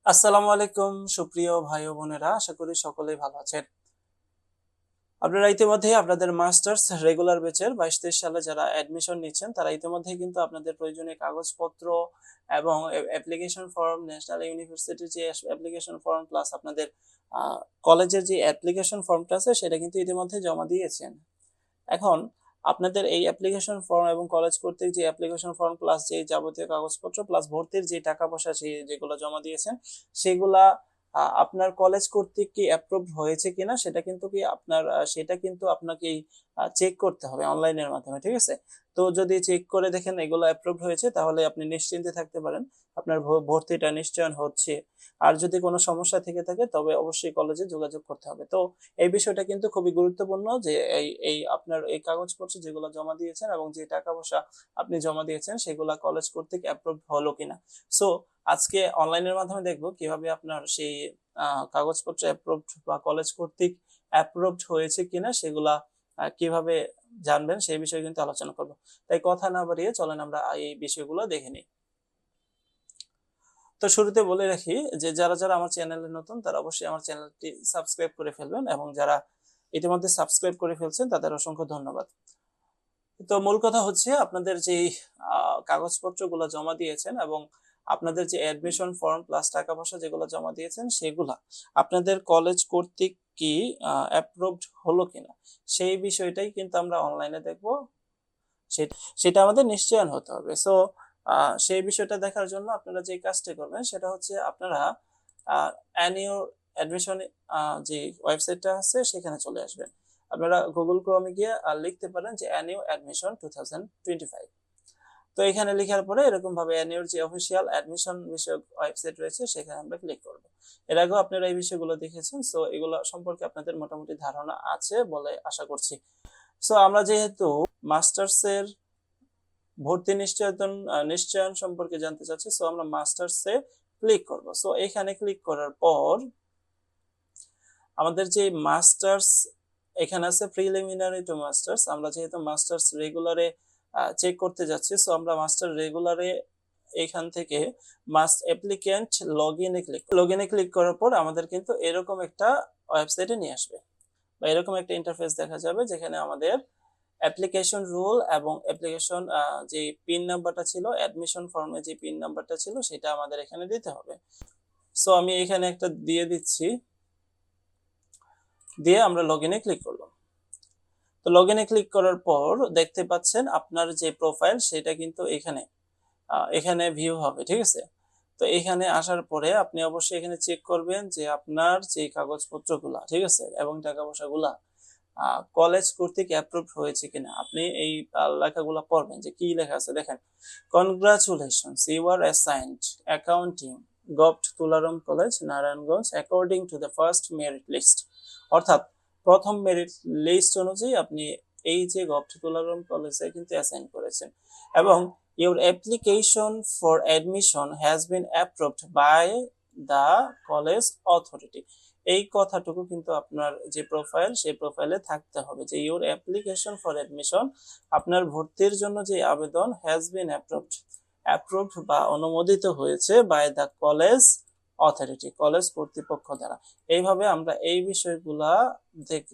আসসালামু আলাইকুম সুপ্রিয় ভাই ও বোনেরা, আশা করি সকলেই ভালো আছেন। আপনারা ইতিমধ্যেই আপনাদের মাস্টার্স রেগুলার ব্যাচের 22-23 সালে যারা অ্যাডমিশন নিচ্ছেন তারা ইতিমধ্যেই কিন্তু আপনাদের প্রয়োজনীয় কাগজপত্র এবং অ্যাপ্লিকেশন ফর্ম, ন্যাশনাল ইউনিভার্সিটির যে অ্যাপ্লিকেশন ফর্ম প্লাস আপনাদের আ কলেজের যে অ্যাপ্লিকেশন ফর্মটা আছে সেটা কিন্তু ইতিমধ্যে জমা দিয়েছেন। এখন আপনাদের এই অ্যাপ্লিকেশন ফর্ম এবং কলেজ কর্তৃক যে অ্যাপ্লিকেশন ফর্ম প্লাস যে যাবতীয় কাগজপত্র প্লাস ভর্তির যে টাকা পয়সা যেগুলো জমা দিয়েছেন সেগুলা আপনার কলেজ কর্তৃক কি অ্যাপ্রুভড হয়েছে কিনা সেটা কিন্তু সেটা কিন্তু আপনাকেই চেক করতে হবে অনলাইনের মাধ্যমে, ঠিক আছে? তো যদি চেক করে দেখেন এগুলো অ্যাপ্রুভড হয়েছে তাহলে আপনি নিশ্চিন্তে থাকতে পারেন। আপনার ভর্তিটা নিশ্চয়ন হচ্ছে। আর যদি কোনো সমস্যা থেকে থাকে তবে অবশ্যই কলেজে যোগাযোগ করতে হবে। তো এই বিষয়টা কিন্তু খুবই গুরুত্বপূর্ণ যে এই আপনার এই কাগজপত্র যেগুলো জমা দিয়েছেন এবং যে টাকা-পয়সা আপনি জমা দিয়েছেন সেগুলা কলেজ কর্তৃক অ্যাপ্রুভড হলো কিনা। সো আজকে অনলাইনের মাধ্যমে দেখব কিভাবে আপনার সেই আ কাগজপত্র অ্যাপ্রুভড বা কলেজ কর্তৃক অ্যাপ্রুভড হয়েছে কিনা সেগুলা কিভাবে জানবেন সেই বিষয়ে কিন্তু আলোচনা করব। তাই কথা না বাড়িয়ে চলেন আমরা এই বিষয়গুলো দেখে নিই। তো শুরুতে বলে রাখি যে যারা আমার চ্যানেলে নতুন তারা অবশ্যই আমার চ্যানেলটি সাবস্ক্রাইব করে ফেলবেন এবং যারা ইতিমধ্যে সাবস্ক্রাইব করে ফেলছেন তাদের অসংখ্য ধন্যবাদ। তো মূল কথা হচ্ছে আপনাদের যেই আ কাগজপত্রগুলো জমা দিয়েছেন এবং আপনাদের যে অ্যাডমিশন ফর্ম প্লাস টাকা পয়সা যেগুলো জমা দিয়েছেন সেগুলা আপনাদের কলেজ কর্তৃক কি অ্যাপ্রুভড হলো কিনা সেই বিষয়টাই কিন্তু আমরা অনলাইনে দেখব। সেটা আমাদের নিশ্চয়ন হতে হবে। সো সেই বিষয়টা দেখার জন্য আপনারা যে কাজটি করবেন সেটা হচ্ছে আপনারা আ অ্যানিও অ্যাডমিশন আ যে ওয়েবসাইটটা আছে সেখানে চলে আসবেন। আপনারা Google Chrome এ গিয়ে লিখতে পারেন যে অ্যানিও অ্যাডমিশন 2025। তো এখানে লিখার পরে এরকম ভাবে অ্যানিওর যে অফিসিয়াল অ্যাডমিশন বিষয়ক ওয়েবসাইট রয়েছে সেখানে আমরা ক্লিক করব। এর আগেও আপনারা এই বিষয়গুলো দেখেছেন। সো এগুলো সম্পর্কে আপনাদের মোটামুটি ধারণা আছে বলে আশা করছি। সো আমরা যেহেতু মাস্টার্স এর ভর্তি নিশ্চয়ন সম্পর্কে জানতে চাচ্ছি। সো আমরা মাস্টার্স এ ক্লিক করব। সো এখানে ক্লিক করার পর আমাদের যে মাস্টার্স এখানে আছে প্রিলিমিনারি টু মাস্টার্স। আমরা যেহেতু মাস্টার্স রেগুলারে চেক করতে যাচ্ছি। সো আমরা মাস্টার রেগুলারে এখান থেকে মাস্ট অ্যাপ্লিক্যান্ট লগইন এ ক্লিক করার পর আমাদের কিন্তু এরকম একটা ওয়েবসাইটে নিয়ে আসবে। বা এরকম একটা ইন্টারফেস দেখা যাবে যেখানে আমাদের অ্যাপ্লিকেশন রুল এবং অ্যাপ্লিকেশন যে পিন নাম্বারটা ছিল, অ্যাডমিশন ফর্মে যে পিন নাম্বারটা ছিল সেটা আমাদের এখানে দিতে হবে। সো আমি এখানে একটা দিয়ে দিচ্ছি। দিয়ে আমরা লগইনে ক্লিক করলাম। তো লগইনে ক্লিক করার পর দেখতে পাচ্ছেন আপনার যে প্রোফাইল সেটা কিন্তু এখানে ভিউ হবে, ঠিক আছে? তো এখানে আসার পরে আপনি অবশ্যই এখানে চেক করবেন যে আপনার যে কাগজপত্রগুলা, ঠিক আছে? এবং টাকা-পয়সাগুলা কলেজ কর্তৃক অ্যাপ্রুভড হয়েছে কিনা। আপনি এই লেখাগুলা পড়বেন যে কি লেখা আছে দেখেন। Congratulations you are assigned accounting govt Tularam college Narayanganj according to the first merit list. অর্থাৎ প্রথম মেরিট লিস্ট অনুযায়ী আপনি এই যে গভট তুলারাম কলেজে কিন্তু অ্যাসাইন করেছেন এবং your application for admission has been approved by the college authority। এই কথাটুকু কিন্তু আপনার যে প্রোফাইল সেই প্রোফাইলে থাকতে হবে যে your application for admission আপনার ভর্তির জন্য যে আবেদন has been approved বা অনুমোদিত হয়েছে by the college authority college কর্তৃপক্ষ দ্বারা। এইভাবে আমরা এই বিষয়গুলা দেখ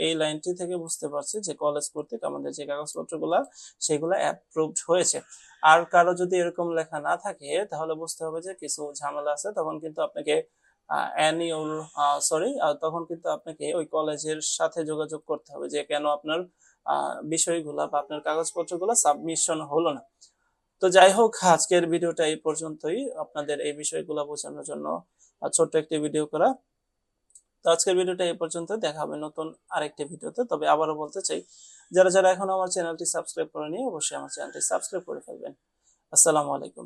এই লাইনটি থেকে বুঝতে পারছি যে কলেজ কর্তৃক আমাদের যে কাগজপত্রগুলা সেগুলা অ্যাপ্রুভড হয়েছে। আর কারো যদি এরকম লেখা না থাকে তাহলে বুঝতে হবে যে কিছু ঝামেলা আছে। তখন কিন্তু আপনাকে অ্যানুয়াল সরি তখন কিন্তু আপনাকে ওই কলেজের সাথে যোগাযোগ করতে হবে যে কেন আপনার বিষয়গুলা বা আপনার কাগজপত্রগুলা সাবমিশন হলো না। তো যাই হোক আজকের ভিডিওটা এই পর্যন্তই। আপনাদের এই বিষয়গুলা বোঝানোর জন্য ছোট্ট একটি ভিডিও করা। তো আজকের ভিডিওটা এই পর্যন্ত। দেখা হবে নতুন আরেকটি ভিডিওতে। তবে আবারও বলতে চাই যারা এখনো আমার চ্যানেলটি সাবস্ক্রাইব করেনি অবশ্যই আমার চ্যানেলটি সাবস্ক্রাইব করে ফেলবেন। আসসালামু আলাইকুম।